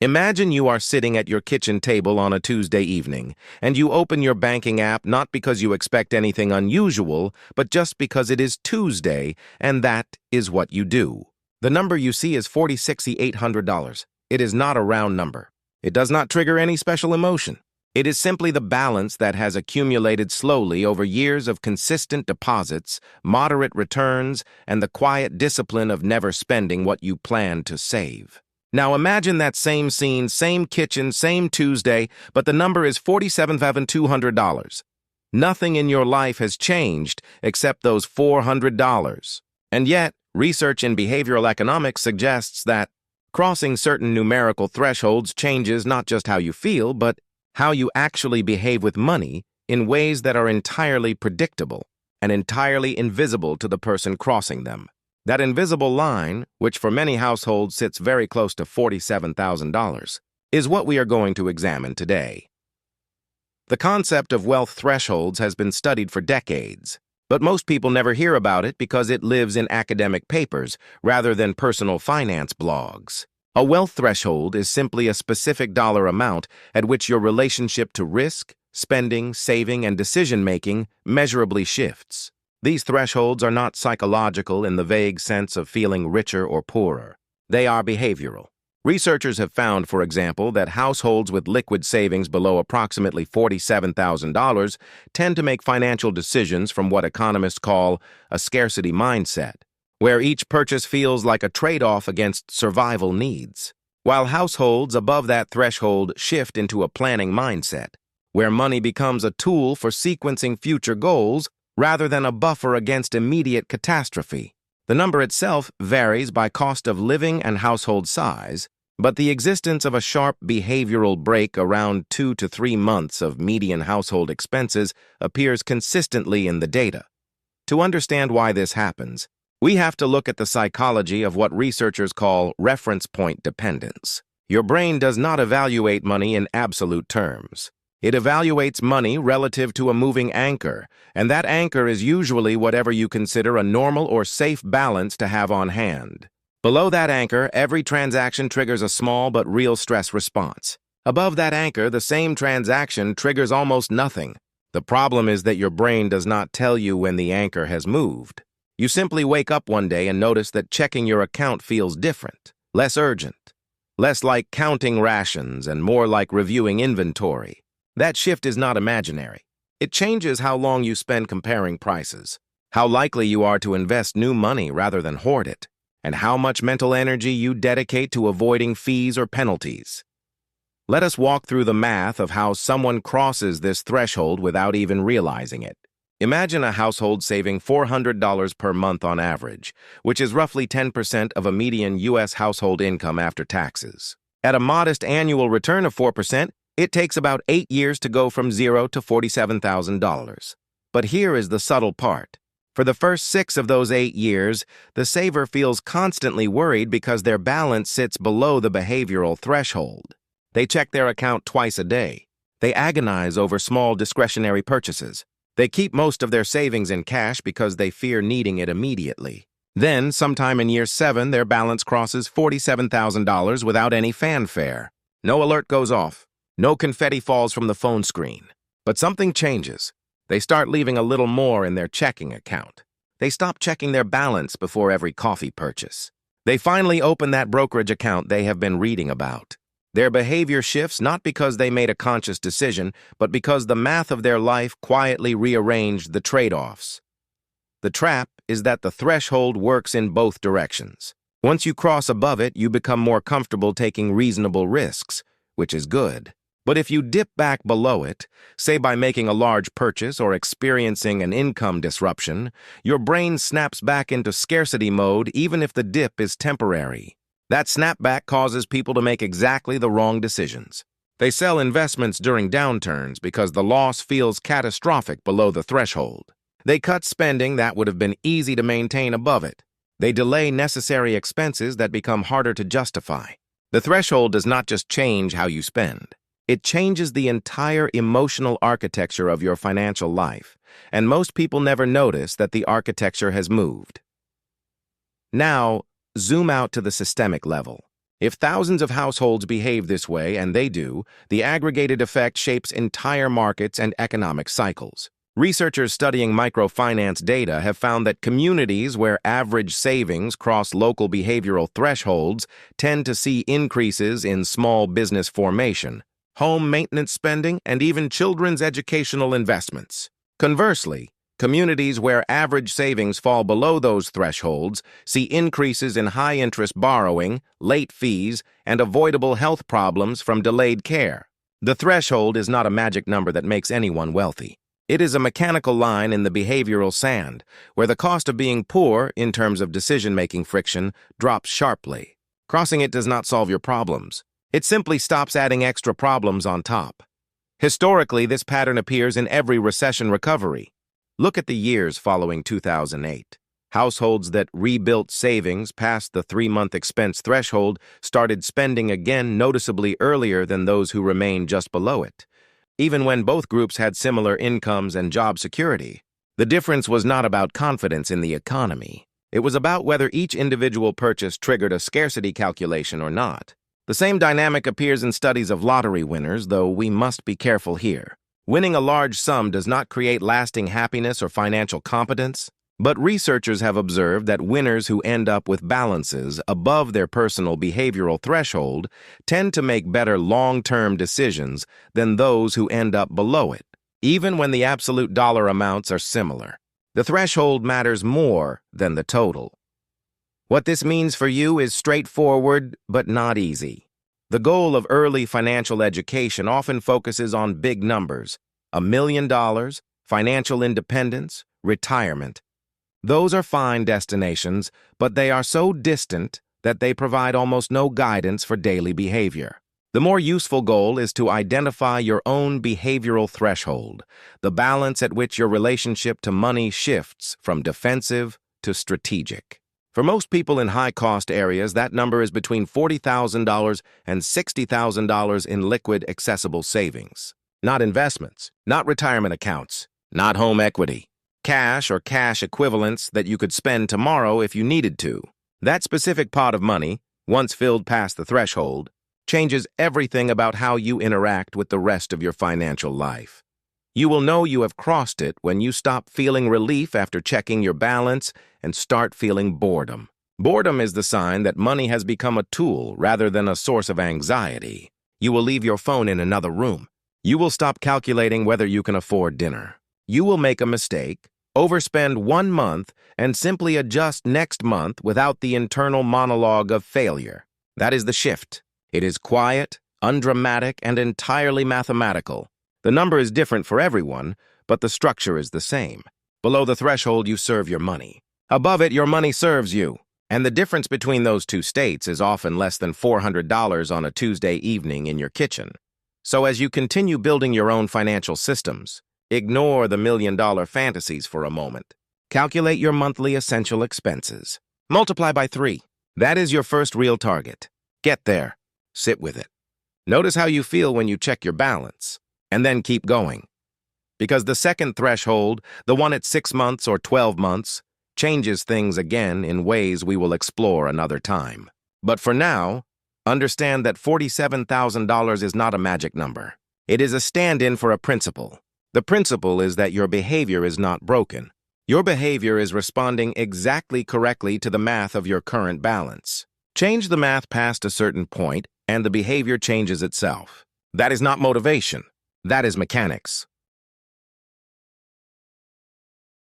Imagine you are sitting at your kitchen table on a Tuesday evening, and you open your banking app not because you expect anything unusual, but just because it is Tuesday, and that is what you do. The number you see is $4,600. It is not a round number. It does not trigger any special emotion. It is simply the balance that has accumulated slowly over years of consistent deposits, moderate returns, and the quiet discipline of never spending what you plan to save. Now imagine that same scene, same kitchen, same Tuesday, but the number is $47,200. Nothing in your life has changed except those $400. And yet, research in behavioral economics suggests that crossing certain numerical thresholds changes not just how you feel, but how you actually behave with money in ways that are entirely predictable and entirely invisible to the person crossing them. That invisible line, which for many households sits very close to $47,000, is what we are going to examine today. The concept of wealth thresholds has been studied for decades, but most people never hear about it because it lives in academic papers rather than personal finance blogs. A wealth threshold is simply a specific dollar amount at which your relationship to risk, spending, saving, and decision-making measurably shifts. These thresholds are not psychological in the vague sense of feeling richer or poorer. They are behavioral. Researchers have found, for example, that households with liquid savings below approximately $47,000 tend to make financial decisions from what economists call a scarcity mindset, where each purchase feels like a trade-off against survival needs, while households above that threshold shift into a planning mindset, where money becomes a tool for sequencing future goals rather than a buffer against immediate catastrophe. The number itself varies by cost of living and household size, but the existence of a sharp behavioral break around 2 to 3 months of median household expenses appears consistently in the data. To understand why this happens, we have to look at the psychology of what researchers call reference point dependence. Your brain does not evaluate money in absolute terms. It evaluates money relative to a moving anchor, and that anchor is usually whatever you consider a normal or safe balance to have on hand. Below that anchor, every transaction triggers a small but real stress response. Above that anchor, the same transaction triggers almost nothing. The problem is that your brain does not tell you when the anchor has moved. You simply wake up one day and notice that checking your account feels different, less urgent, less like counting rations and more like reviewing inventory. That shift is not imaginary. It changes how long you spend comparing prices, how likely you are to invest new money rather than hoard it, and how much mental energy you dedicate to avoiding fees or penalties. Let us walk through the math of how someone crosses this threshold without even realizing it. Imagine a household saving $400 per month on average, which is roughly 10% of a median U.S. household income after taxes. At a modest annual return of 4%, it takes about 8 years to go from $0 to $47,000. But here is the subtle part. For the first 6 of those 8 years, the saver feels constantly worried because their balance sits below the behavioral threshold. They check their account twice a day. They agonize over small discretionary purchases. They keep most of their savings in cash because they fear needing it immediately. Then, sometime in year 7, their balance crosses $47,000 without any fanfare. No alert goes off. No confetti falls from the phone screen. But something changes. They start leaving a little more in their checking account. They stop checking their balance before every coffee purchase. They finally open that brokerage account they have been reading about. Their behavior shifts not because they made a conscious decision, but because the math of their life quietly rearranged the trade-offs. The trap is that the threshold works in both directions. Once you cross above it, you become more comfortable taking reasonable risks, which is good. But if you dip back below it, say by making a large purchase or experiencing an income disruption, your brain snaps back into scarcity mode even if the dip is temporary. That snapback causes people to make exactly the wrong decisions. They sell investments during downturns because the loss feels catastrophic below the threshold. They cut spending that would have been easy to maintain above it. They delay necessary expenses that become harder to justify. The threshold does not just change how you spend. It changes the entire emotional architecture of your financial life, and most people never notice that the architecture has moved. Now, zoom out to the systemic level. If thousands of households behave this way, and they do, the aggregated effect shapes entire markets and economic cycles. Researchers studying microfinance data have found that communities where average savings cross local behavioral thresholds tend to see increases in small business formation, home maintenance spending, and even children's educational investments. Conversely, communities where average savings fall below those thresholds see increases in high-interest borrowing, late fees, and avoidable health problems from delayed care. The threshold is not a magic number that makes anyone wealthy. It is a mechanical line in the behavioral sand, where the cost of being poor, in terms of decision-making friction, drops sharply. Crossing it does not solve your problems. It simply stops adding extra problems on top. Historically, this pattern appears in every recession recovery. Look at the years following 2008. Households that rebuilt savings past the 3-month expense threshold started spending again noticeably earlier than those who remained just below it. Even when both groups had similar incomes and job security, the difference was not about confidence in the economy. It was about whether each individual purchase triggered a scarcity calculation or not. The same dynamic appears in studies of lottery winners, though we must be careful here. Winning a large sum does not create lasting happiness or financial competence, but researchers have observed that winners who end up with balances above their personal behavioral threshold tend to make better long-term decisions than those who end up below it, even when the absolute dollar amounts are similar. The threshold matters more than the total. What this means for you is straightforward but not easy. The goal of early financial education often focuses on big numbers: $1 million, financial independence, retirement. Those are fine destinations, but they are so distant that they provide almost no guidance for daily behavior. The more useful goal is to identify your own behavioral threshold, the balance at which your relationship to money shifts from defensive to strategic. For most people in high-cost areas, that number is between $40,000 and $60,000 in liquid, accessible savings. Not investments, not retirement accounts, not home equity. Cash or cash equivalents that you could spend tomorrow if you needed to. That specific pot of money, once filled past the threshold, changes everything about how you interact with the rest of your financial life. You will know you have crossed it when you stop feeling relief after checking your balance and start feeling boredom. Boredom is the sign that money has become a tool rather than a source of anxiety. You will leave your phone in another room. You will stop calculating whether you can afford dinner. You will make a mistake, overspend 1 month, and simply adjust next month without the internal monologue of failure. That is the shift. It is quiet, undramatic, and entirely mathematical. The number is different for everyone, but the structure is the same. Below the threshold, you serve your money. Above it, your money serves you. And the difference between those two states is often less than $400 on a Tuesday evening in your kitchen. So as you continue building your own financial systems, ignore the million-dollar fantasies for a moment. Calculate your monthly essential expenses. Multiply by 3. That is your first real target. Get there. Sit with it. Notice how you feel when you check your balance, and then keep going. Because the second threshold, the one at 6 months or 12 months, changes things again in ways we will explore another time. But for now, understand that $47,000 is not a magic number. It is a stand-in for a principle. The principle is that your behavior is not broken. Your behavior is responding exactly correctly to the math of your current balance. Change the math past a certain point, and the behavior changes itself. That is not motivation. That is mechanics.